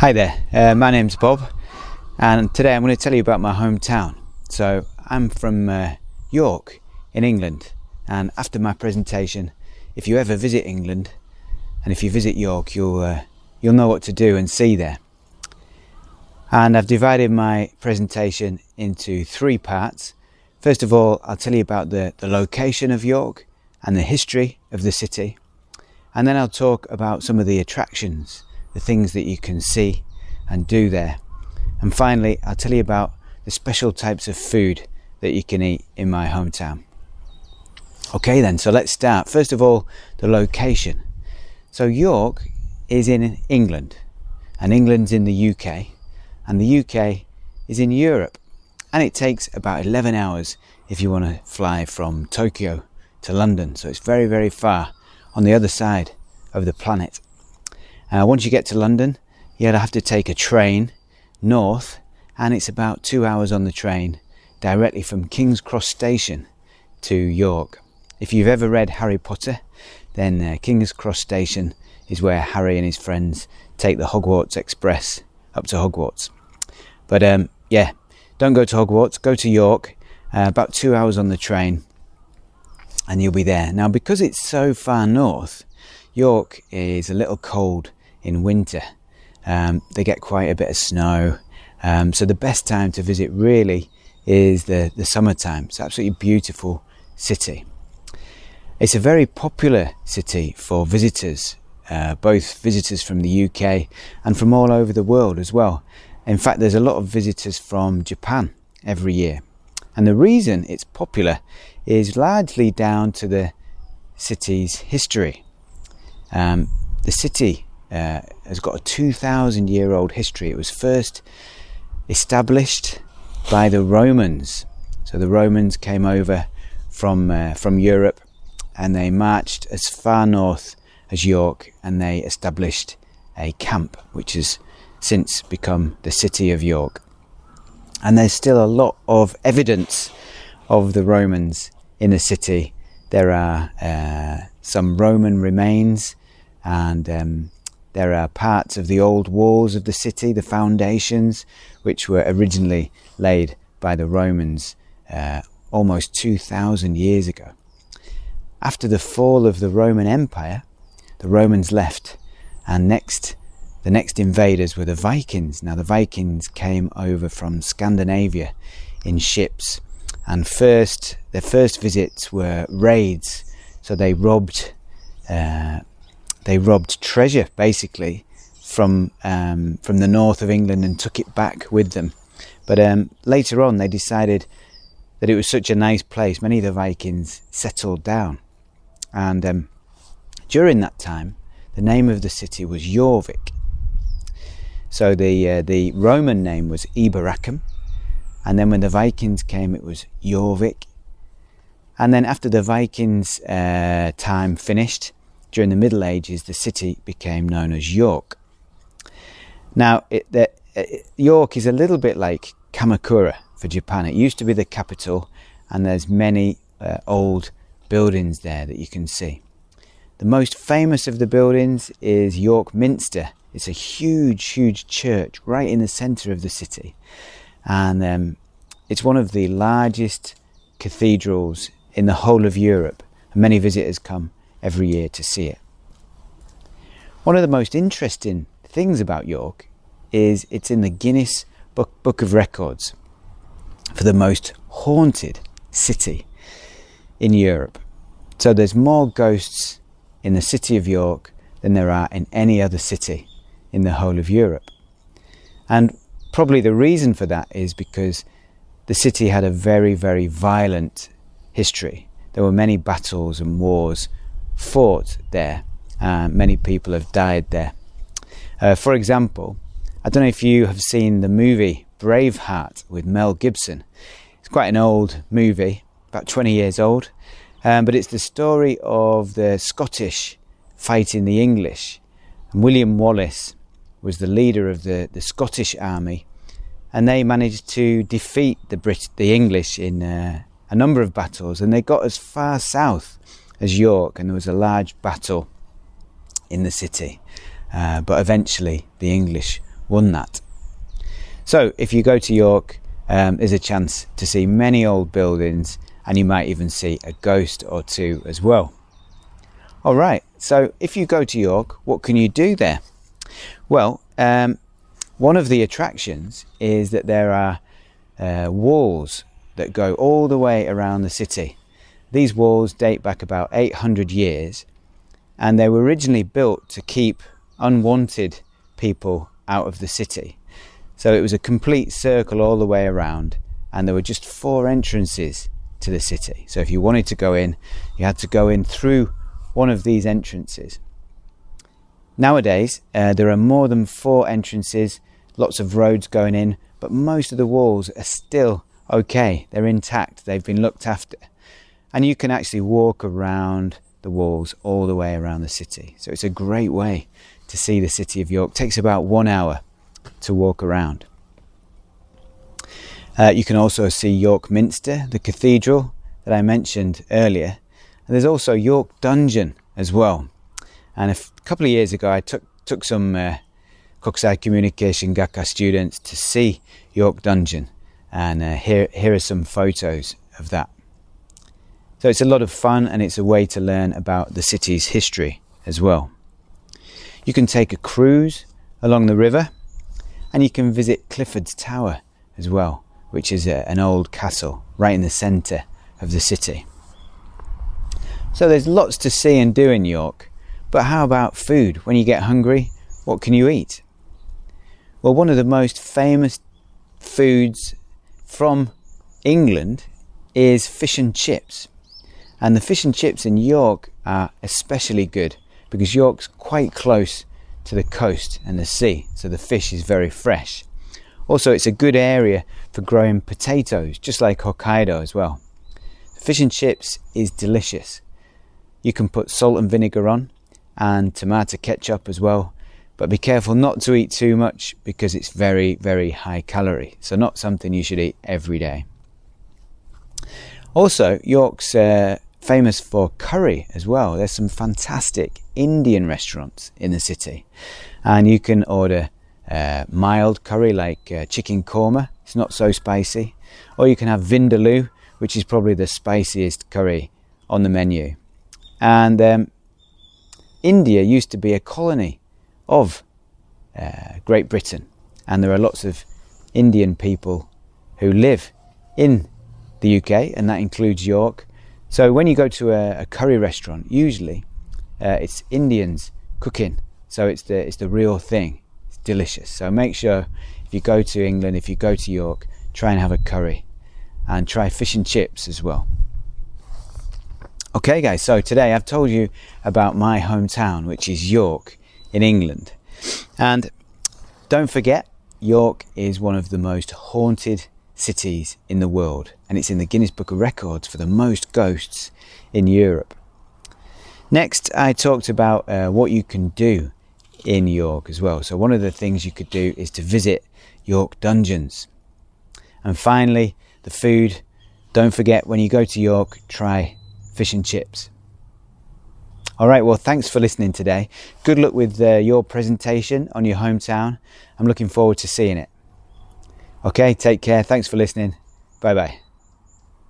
Hi there, my name's Bob, and today I'm going to tell you about my hometown. So I'm from York in England, and after my presentation, if you ever visit England and if you visit York, you'll know what to do and see there. And I've divided my presentation into three parts. First of all, I'll tell you about the location of York and the history of the city, and then I'll talk about some of the attractions, the things that you can see and do there. And finally, I'll tell you about the special types of food that you can eat in my hometown. Okay then, so let's start. First of all, the location. So York is in England, and England's in the UK, and the UK is in Europe. And it takes about 11 hours if you want to fly from Tokyo to London. So it's very, very far on the other side of the planet. Once you get to London, you'll have to take a train north, and it's about 2 hours on the train directly from King's Cross Station to York. If you've ever read Harry Potter, then King's Cross Station is where Harry and his friends take the Hogwarts Express up to Hogwarts. But don't go to Hogwarts, go to York, about 2 hours on the train, and you'll be there. Now, because it's so far north, York is a little cold in winter. They get quite a bit of snow, so the best time to visit really is the summertime. It's an absolutely beautiful city. It's a very popular city for visitors, both visitors from the UK and from all over the world as well. In fact, there's a lot of visitors from Japan every year, and the reason it's popular is largely down to the city's history. The city has got a 2,000-year-old history. It was first established by the Romans. So the Romans came over from Europe, and they marched as far north as York, and they established a camp, which has since become the city of York. And there's still a lot of evidence of the Romans in the city. There are some Roman remains, and there are parts of the old walls of the city, the foundations, which were originally laid by the Romans almost 2,000 years ago. After the fall of the Roman Empire, the Romans left, and the next invaders were the Vikings. Now, the Vikings came over from Scandinavia in ships, and their first visits were raids. So they robbed treasure, basically, from the north of England and took it back with them. But later on, they decided that it was such a nice place. Many of the Vikings settled down, and during that time, the name of the city was Jorvik. So the Roman name was Eboracum, and then when the Vikings came, it was Jorvik. And then after the Vikings' time finished, during the Middle Ages, the city became known as York. Now, York is a little bit like Kamakura for Japan. It used to be the capital, and there's many old buildings there that you can see. The most famous of the buildings is York Minster. It's a huge, huge church right in the centre of the city, and it's one of the largest cathedrals in the whole of Europe, and many visitors come every year to see it. One of the most interesting things about York is it's in the Guinness Book of Records for the most haunted city in Europe. So there's more ghosts in the city of York than there are in any other city in the whole of Europe. And probably the reason for that is because the city had a very, very violent history. There were many battles and wars fought there. Many people have died there. For example, I don't know if you have seen the movie Braveheart with Mel Gibson. It's quite an old movie, about 20 years old, but it's the story of the Scottish fighting the English. And William Wallace was the leader of the Scottish army, and they managed to defeat the English in a number of battles, and they got as far south as York, and there was a large battle in the city, but eventually the English won that. So if you go to York, there's a chance to see many old buildings, and you might even see a ghost or two as well. All right, so if you go to York, what can you do there? Well, one of the attractions is that there are walls that go all the way around the city. These walls date back about 800 years, and they were originally built to keep unwanted people out of the city. So it was a complete circle all the way around, and there were just 4 entrances to the city. So if you wanted to go in, you had to go in through one of these entrances. Nowadays, there are more than 4 entrances, lots of roads going in, but most of the walls are still okay. They're intact, they've been looked after. And you can actually walk around the walls all the way around the city. So it's a great way to see the city of York. It takes about 1 hour to walk around. You can also see York Minster, the cathedral that I mentioned earlier. And there's also York Dungeon as well. And a couple of years ago I took some Kokusai Communication Gakka students to see York Dungeon, and here are some photos of that. So it's a lot of fun, and it's a way to learn about the city's history as well. You can take a cruise along the river, and you can visit Clifford's Tower as well, which is an old castle right in the centre of the city. So there's lots to see and do in York, but how about food? When you get hungry, what can you eat? Well, one of the most famous foods from England is fish and chips. And the fish and chips in York are especially good because York's quite close to the coast and the sea, so the fish is very fresh. Also, it's a good area for growing potatoes, just like Hokkaido as well. Fish and chips is delicious. You can put salt and vinegar on, and tomato ketchup as well, but be careful not to eat too much because it's very, very high calorie, so not something you should eat every day. Also, York's famous for curry as well. There's some fantastic Indian restaurants in the city, and you can order mild curry like chicken korma. It's not so spicy, or you can have vindaloo, which is probably the spiciest curry on the menu. And India used to be a colony of Great Britain, and there are lots of Indian people who live in the UK, and that includes York. So when you go to a curry restaurant, usually it's Indians cooking, so it's the real thing. It's delicious. So make sure if you go to England, if you go to York, try and have a curry, and try fish and chips as well. Okay guys, so today I've told you about my hometown, which is York in England. And don't forget, York is one of the most haunted cities in the world, and it's in the Guinness Book of Records for the most ghosts in Europe. Next, I talked about what you can do in York as well. So one of the things you could do is to visit York Dungeons. And finally, the food. Don't forget, when you go to York, try fish and chips. All right, well, thanks for listening today. Good luck with your presentation on your hometown. I'm looking forward to seeing it. Okay, take care. Thanks for listening. Bye-bye.